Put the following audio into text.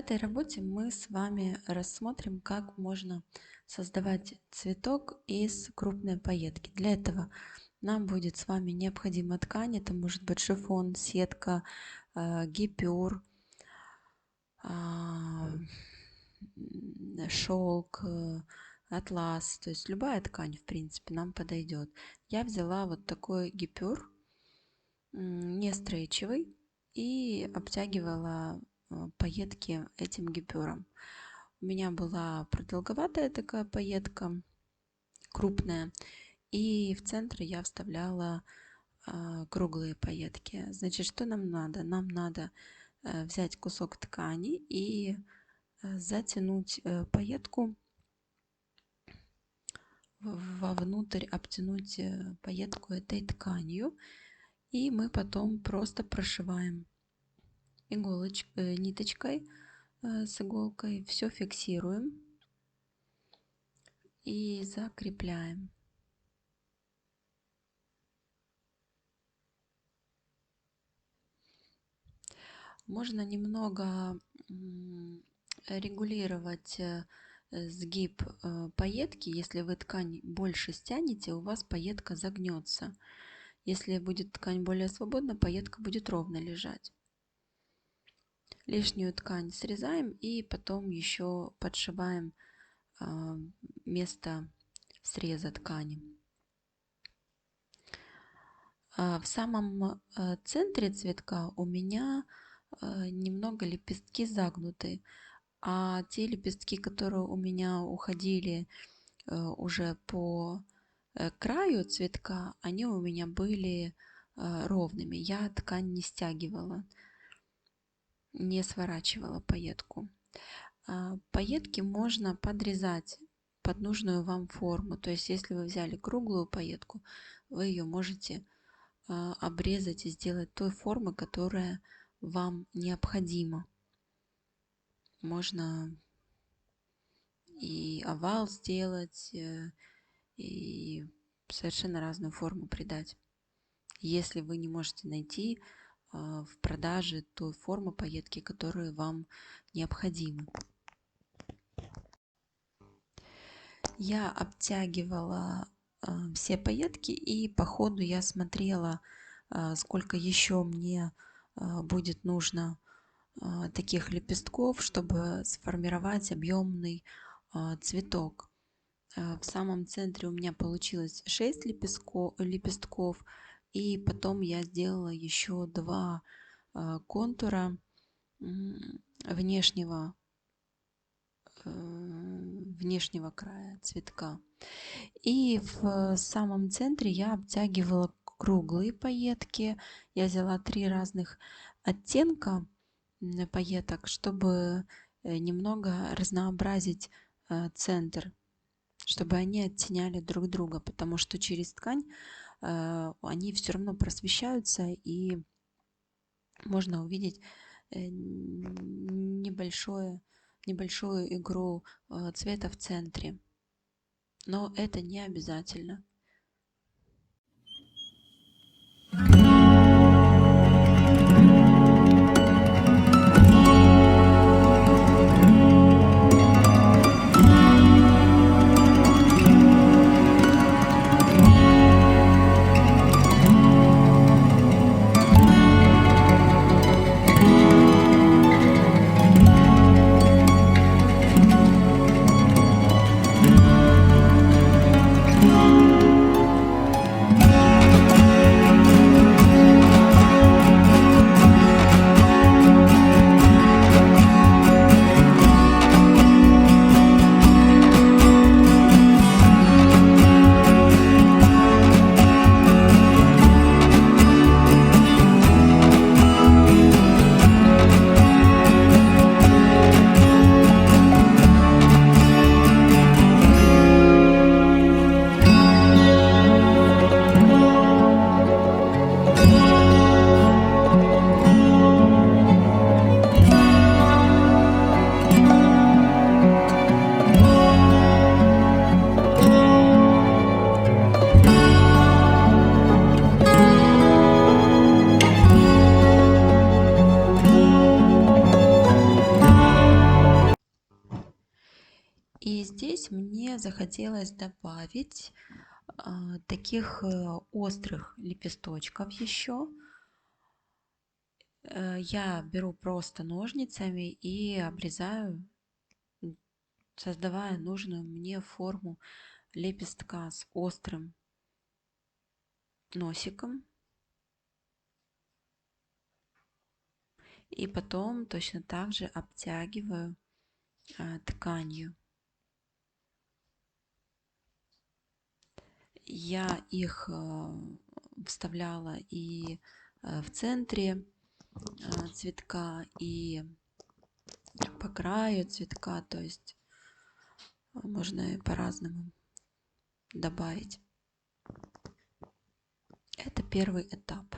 этой работе мы с вами рассмотрим, как можно создавать цветок из крупной пайетки. Для этого нам будет с вами необходима ткань. Это может быть шифон, сетка, гипюр, шелк, атлас. То есть любая ткань, в принципе, нам подойдет. Я взяла вот такой гипюр, не стрейчевый, и обтягивала пайетки этим гипюром. У меня была продолговатая такая пайетка, крупная, и в центр я вставляла круглые пайетки. Значит, что нам надо? Нам надо взять кусок ткани и затянуть пайетку вовнутрь, обтянуть пайетку этой тканью, и мы потом просто прошиваем ниточкой с иголкой, все фиксируем и закрепляем. Можно немного регулировать сгиб пайетки. Если вы ткань больше стянете, у вас пайетка загнется. Если будет ткань более свободна, пайетка будет ровно лежать. Лишнюю ткань срезаем и потом еще подшиваем место среза ткани. В самом центре цветка у меня немного лепестки загнуты, а те лепестки, которые у меня уходили уже по краю цветка, они у меня были ровными. Я ткань не стягивала, не сворачивала пайетку. Пайетки можно подрезать под нужную вам форму. То есть, если вы взяли круглую пайетку, вы ее можете обрезать и сделать той формы, которая вам необходима. Можно и овал сделать, и совершенно разную форму придать. Если вы не можете найти в продаже той формы пайетки, которая вам необходима. Я обтягивала все пайетки, и по ходу я смотрела, сколько еще мне будет нужно таких лепестков, чтобы сформировать объемный цветок. В самом центре у меня получилось 6 лепестков, и потом я сделала еще 2 контура внешнего края цветка. И в самом центре я обтягивала круглые пайетки. Я взяла 3 разных оттенка пайеток, чтобы немного разнообразить центр, чтобы они оттеняли друг друга, потому что через ткань они все равно просвещаются, и можно увидеть небольшую игру цвета в центре. Но это не обязательно. И здесь мне захотелось добавить таких острых лепесточков еще. Я беру просто ножницами и обрезаю, создавая нужную мне форму лепестка с острым носиком. И потом точно так же обтягиваю тканью. Я их вставляла и в центре цветка, и по краю цветка, то есть можно и по-разному добавить. Это первый этап.